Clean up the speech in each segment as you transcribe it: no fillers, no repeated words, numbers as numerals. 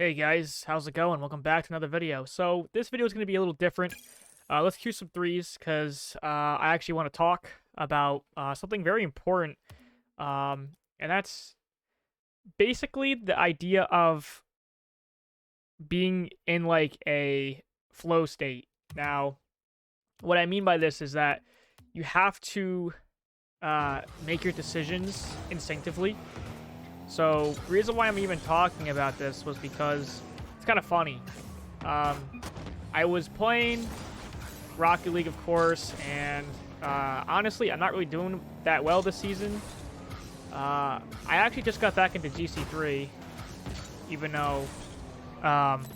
Hey guys, how's it going? Welcome back to another video. So this video is going to be a little different. Let's cue some threes because I actually want to talk about something very important. And that's basically the idea of being in like a flow state. Now, what I mean by this is that you have to make your decisions instinctively. So the reason why I'm even talking about this was because it's kind of funny. Um, I was playing Rocket League, of course, and honestly, I'm not really doing that well this season. I actually just got back into GC3, even though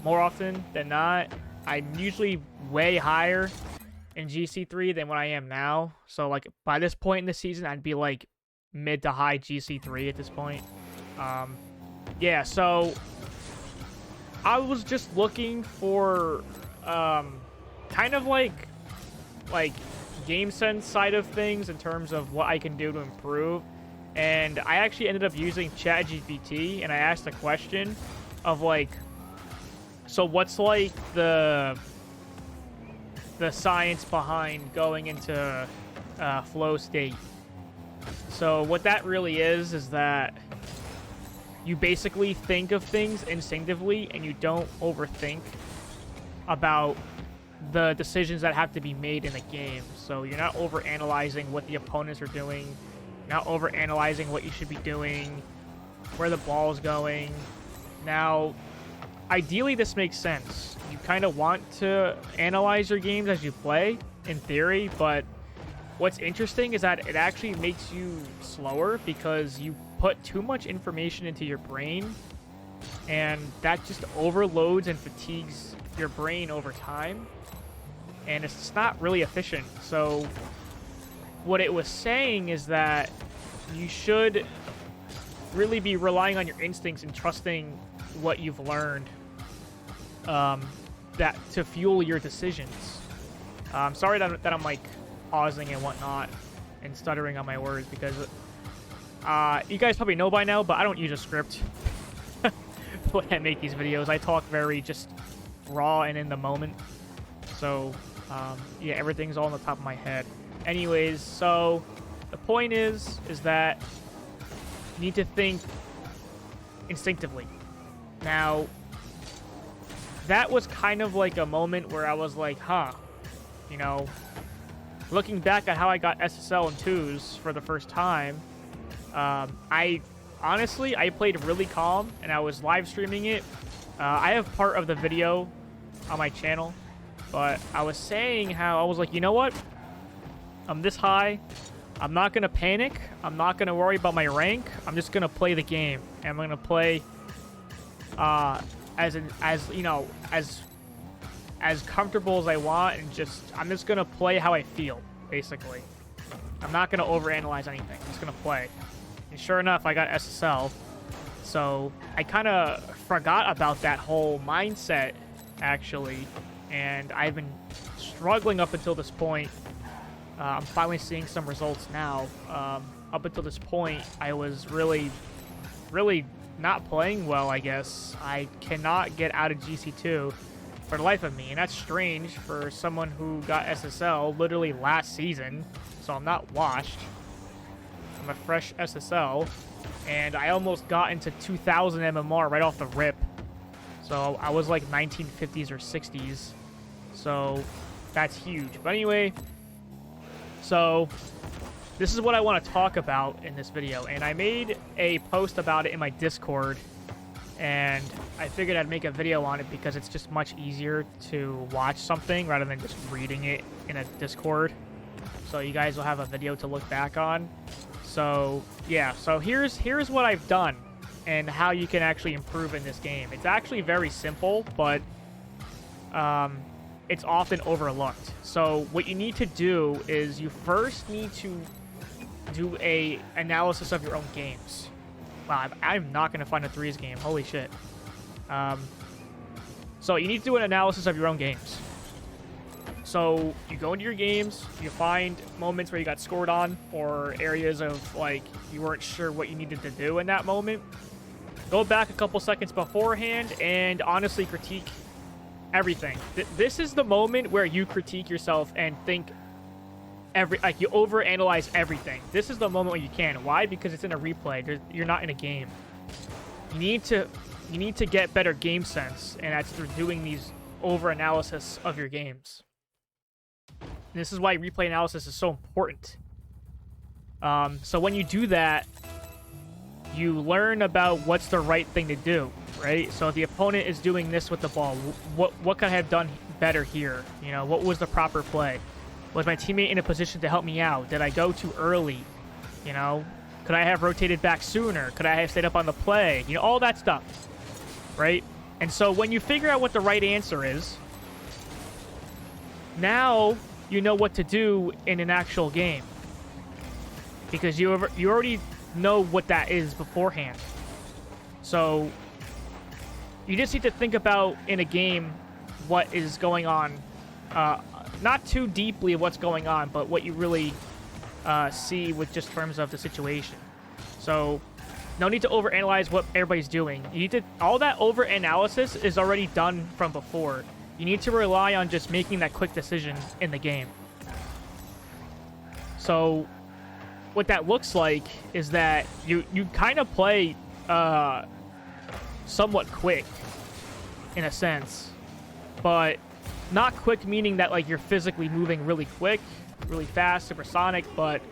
more often than not, I'm usually way higher in GC3 than what I am now. So like by this point in the season, I'd be like mid to high GC3 at this point. Yeah, so I was just looking for kind of like game sense side of things in terms of what I can do to improve. And I actually ended up using ChatGPT, and I asked a question of like, so what's like the science behind going into flow state? So what that really is that you basically think of things instinctively and you don't overthink about the decisions that have to be made in the game. So you're not overanalyzing what the opponents are doing, not overanalyzing what you should be doing, where the ball's going. Now, ideally this makes sense. You kind of want to analyze your games as you play, in theory, but what's interesting is that it actually makes you slower because you put too much information into your brain, and that just overloads and fatigues your brain over time, and it's not really efficient. So what it was saying is that you should really be relying on your instincts and trusting what you've learned that to fuel your decisions. Sorry that I'm like pausing and whatnot and stuttering on my words because you guys probably know by now, but I don't use a script when I make these videos. I talk very just raw and in the moment. So yeah, everything's all on the top of my head. Anyways, so the point is that you need to think instinctively. Now, that was kind of like a moment where I was like, you know, looking back at how I got SSL and 2s for the first time, I played really calm, and I was live streaming it. I have part of the video on my channel, but I was saying how I was like, you know what? I'm this high. I'm not going to panic. I'm not going to worry about my rank. I'm just going to play the game. And I'm going to play as comfortable as I want, and I'm just going to play how I feel, basically. I'm not going to overanalyze anything. I'm just going to play. And sure enough, I got SSL. So I kind of forgot about that whole mindset, actually. And I've been struggling up until this point. I'm finally seeing some results now. Up until this point, I was really not playing well, I guess. I cannot get out of GC2 for the life of me. And that's strange for someone who got SSL literally last season. So I'm not washed. I'm a fresh SSL, and I almost got into 2000 MMR right off the rip. So I was like 1950s or 60s. So that's huge. But anyway, so this is what I want to talk about in this video. And I made a post about it in my Discord, and I figured I'd make a video on it because it's just much easier to watch something rather than just reading it in a Discord. So you guys will have a video to look back on. So yeah, so here's what I've done and how you can actually improve in this game. It's actually very simple, but it's often overlooked. So what you need to do is you first need to do a analysis of your own games. Wow, I'm not going to find a threes game. Holy shit. So you need to do an analysis of your own games. So you go into your games, you find moments where you got scored on, or areas of like you weren't sure what you needed to do in that moment. Go back a couple seconds beforehand and honestly critique everything. This is the moment where you critique yourself and think you overanalyze everything. This is the moment when you can. Why? Because it's in a replay. You're not in a game. You need to get better game sense, and that's through doing these over-analysis of your games. And this is why replay analysis is so important. So when you do that, you learn about what's the right thing to do, right? So if the opponent is doing this with the ball, what could I have done better here? You know, what was the proper play? Was my teammate in a position to help me out? Did I go too early? You know, could I have rotated back sooner? Could I have stayed up on the play? You know, all that stuff, right? And so when you figure out what the right answer is, now you know what to do in an actual game. Because you already know what that is beforehand. So you just need to think about in a game what is going on. Not too deeply what's going on, but what you really see with just terms of the situation. So no need to overanalyze what everybody's doing. You need to, all that overanalysis is already done from before. You need to rely on just making that quick decision in the game. So what that looks like is that you kind of play somewhat quick in a sense, but not quick meaning that like you're physically moving really quick, really fast, supersonic, but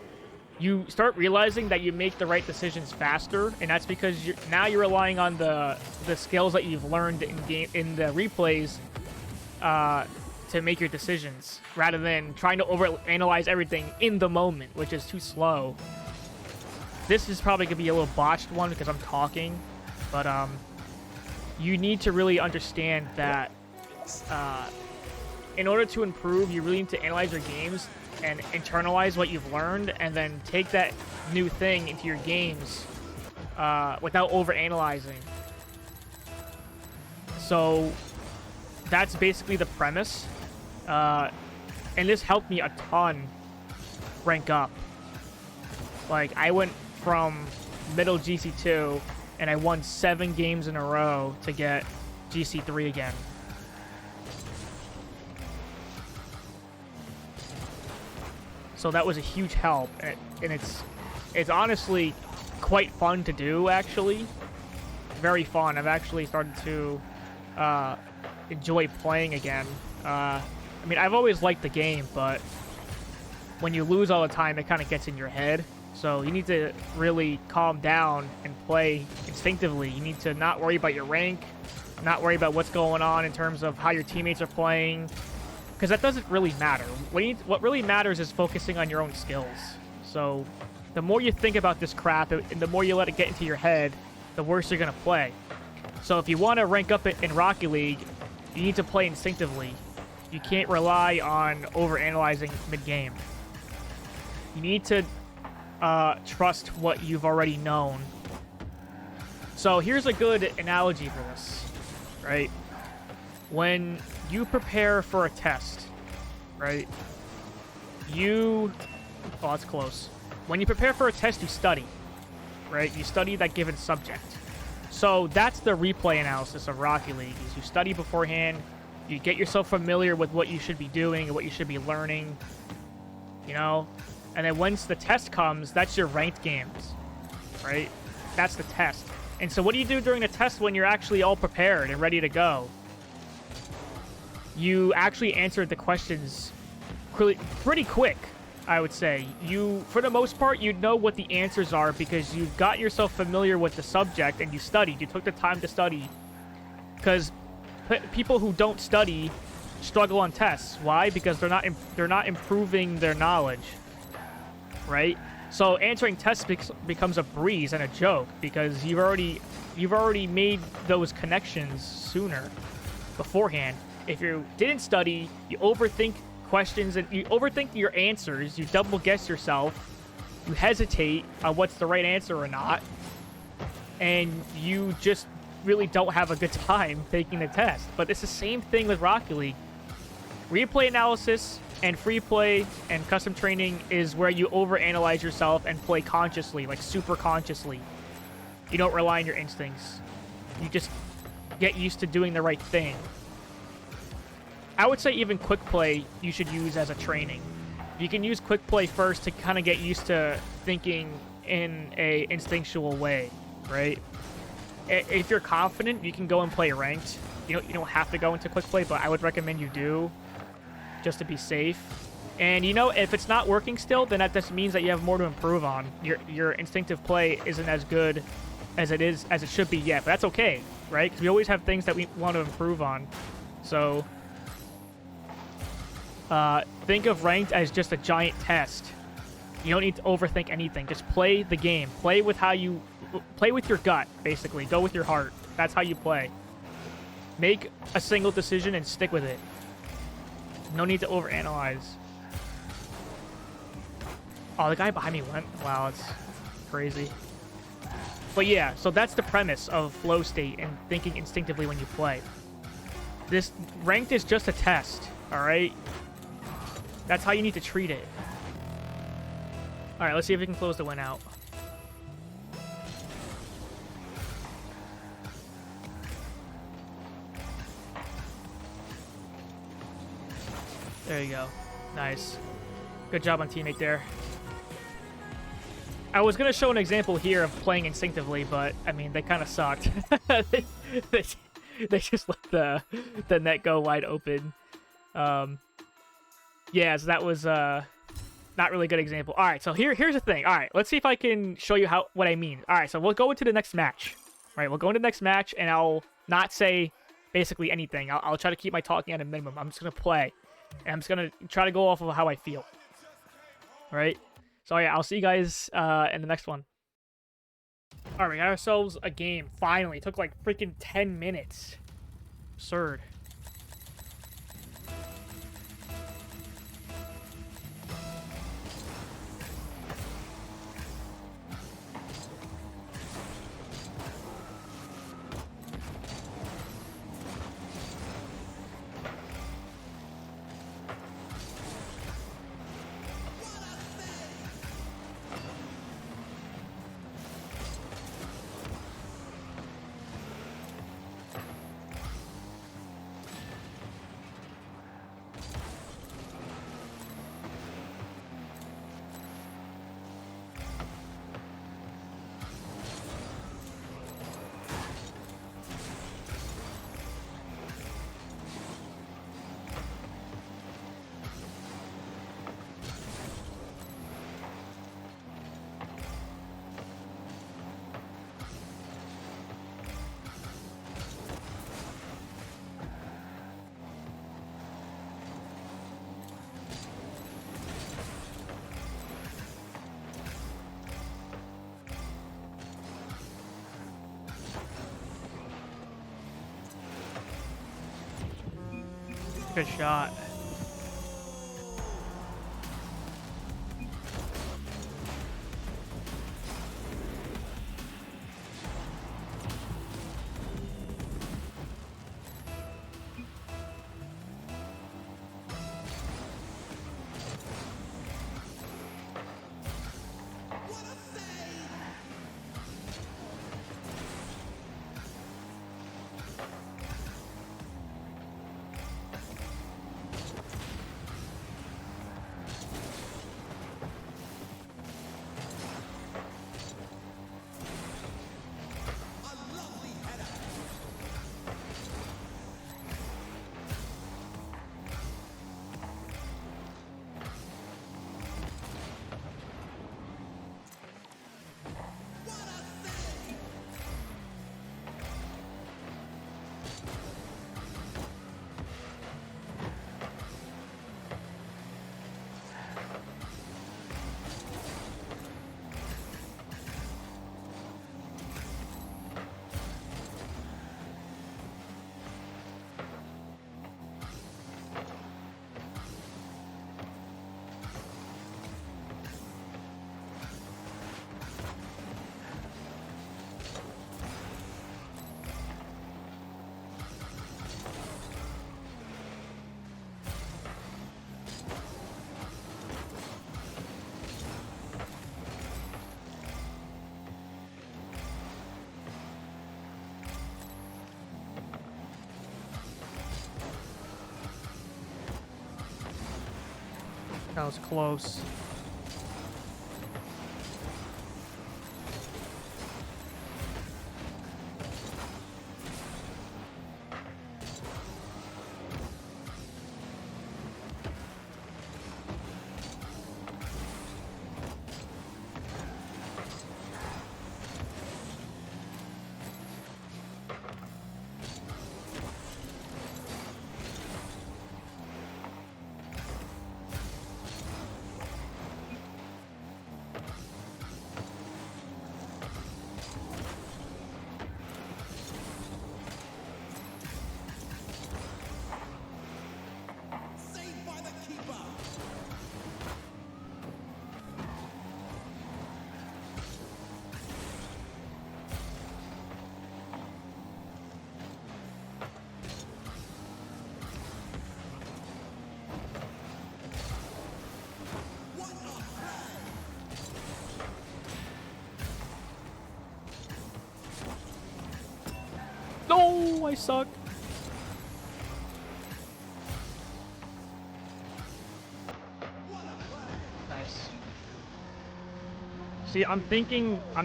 you start realizing that you make the right decisions faster, and that's because now you're relying on the skills that you've learned in the replays to make your decisions, rather than trying to overanalyze everything in the moment, which is too slow. This is probably gonna be a little botched one because I'm talking, but you need to really understand that in order to improve, you really need to analyze your games and internalize what you've learned, and then take that new thing into your games without overanalyzing. So that's basically the premise. And this helped me a ton rank up. Like, I went from middle GC2 and I won 7 games in a row to get GC3 again. So that was a huge help, and it's honestly quite fun to do, actually. Very fun. I've actually started to enjoy playing again. I mean, I've always liked the game, but when you lose all the time, it kind of gets in your head. So you need to really calm down and play instinctively. You need to not worry about your rank, not worry about what's going on in terms of how your teammates are playing, because that doesn't really matter. What really matters is focusing on your own skills. So the more you think about this crap and the more you let it get into your head, the worse you're going to play. So if you want to rank up in Rocket League, you need to play instinctively. You can't rely on overanalyzing mid-game. You need to trust what you've already known. So here's a good analogy for this, right? When you prepare for a test, right? Oh, that's close. When you prepare for a test, you study, right? You study that given subject. So that's the replay analysis of Rocket League. Is you study beforehand, you get yourself familiar with what you should be doing and what you should be learning, you know? And then once the test comes, that's your ranked games, right? That's the test. And so what do you do during the test when you're actually all prepared and ready to go? You actually answered the questions pretty quick, I would say. You, for the most part, you know what the answers are because you've got yourself familiar with the subject and you studied. You took the time to study. Because people who don't study struggle on tests. Why? Because they're not improving their knowledge, right? So answering tests becomes a breeze and a joke because you've already made those connections sooner, beforehand. If you didn't study, you overthink questions and you overthink your answers, you double guess yourself, you hesitate on what's the right answer or not, and you just really don't have a good time taking the test. But it's the same thing with Rocket League. Replay analysis and free play and custom training is where you overanalyze yourself and play consciously, like super consciously. You don't rely on your instincts. You just get used to doing the right thing. I would say even quick play you should use as a training. You can use quick play first to kind of get used to thinking in a instinctual way, right? If you're confident, you can go and play ranked. You don't have to go into quick play, but I would recommend you do, just to be safe. And you know, if it's not working still, then that just means that you have more to improve on. Your instinctive play isn't as good as it should be yet, but that's okay, right? Because we always have things that we want to improve on. So think of ranked as just a giant test. You don't need to overthink anything. Just play the game. Play with your gut, basically. Go with your heart. That's how you play. Make a single decision and stick with it. No need to overanalyze. Oh, the guy behind me went. Wow, it's crazy. But yeah, so that's the premise of flow state and thinking instinctively when you play. This ranked is just a test, all right? That's how you need to treat it. All right, let's see if we can close the win out. There you go. Nice. Good job on teammate there. I was going to show an example here of playing instinctively, but, I mean, they kind of sucked. they just let the net go wide open. Yeah, so that was not really a good example. All right, so here's the thing. All right, let's see if I can show you what I mean. All right, so we'll go into the next match. All right, we'll go into the next match, and I'll not say basically anything. I'll try to keep my talking at a minimum. I'm just going to play, and I'm just going to try to go off of how I feel. All right? So, yeah, I'll see you guys in the next one. All right, we got ourselves a game, finally. It took, like, freaking 10 minutes. Absurd. Good shot. That was close. No, I suck. Nice. See, I'm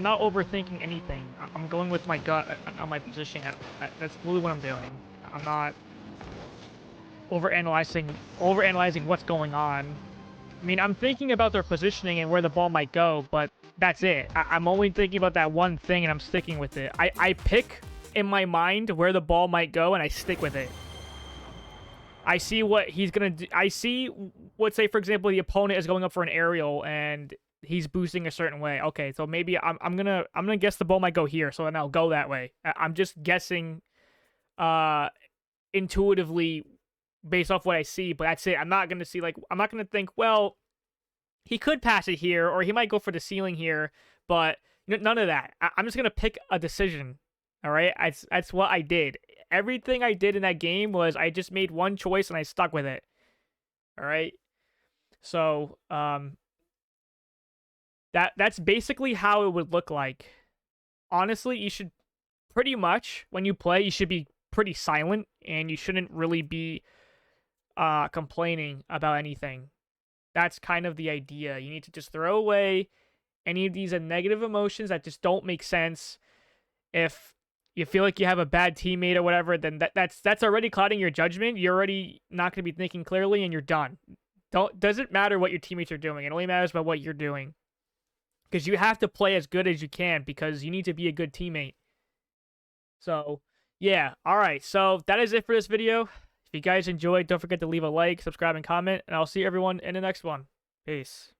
not overthinking anything. I'm going with my gut on my position. That's really what I'm doing. I'm not overanalyzing what's going on. I mean, I'm thinking about their positioning and where the ball might go, but that's it. I'm only thinking about that one thing, and I'm sticking with it. I pick in my mind where the ball might go, and I stick with it. I see what he's gonna do. I see what, say, for example, the opponent is going up for an aerial, and he's boosting a certain way. Okay, so maybe I'm gonna guess the ball might go here, so then I'll go that way. I'm just guessing, intuitively based off what I see, but that's it. I'm not gonna think, well, he could pass it here, or he might go for the ceiling here, but none of that. I'm just gonna pick a decision. All right, that's what I did. Everything I did in that game was I just made one choice and I stuck with it. All right, so that's basically how it would look like. Honestly, you should pretty much, when you play, you should be pretty silent, and you shouldn't really be complaining about anything. That's kind of the idea. You need to just throw away any of these negative emotions that just don't make sense. If you feel like you have a bad teammate or whatever, then that's already clouding your judgment. You're already not going to be thinking clearly, and you're done. Doesn't matter what your teammates are doing. It only matters about what you're doing. Because you have to play as good as you can, because you need to be a good teammate. So, yeah. All right. So that is it for this video. If you guys enjoyed, don't forget to leave a like, subscribe, and comment. And I'll see everyone in the next one. Peace.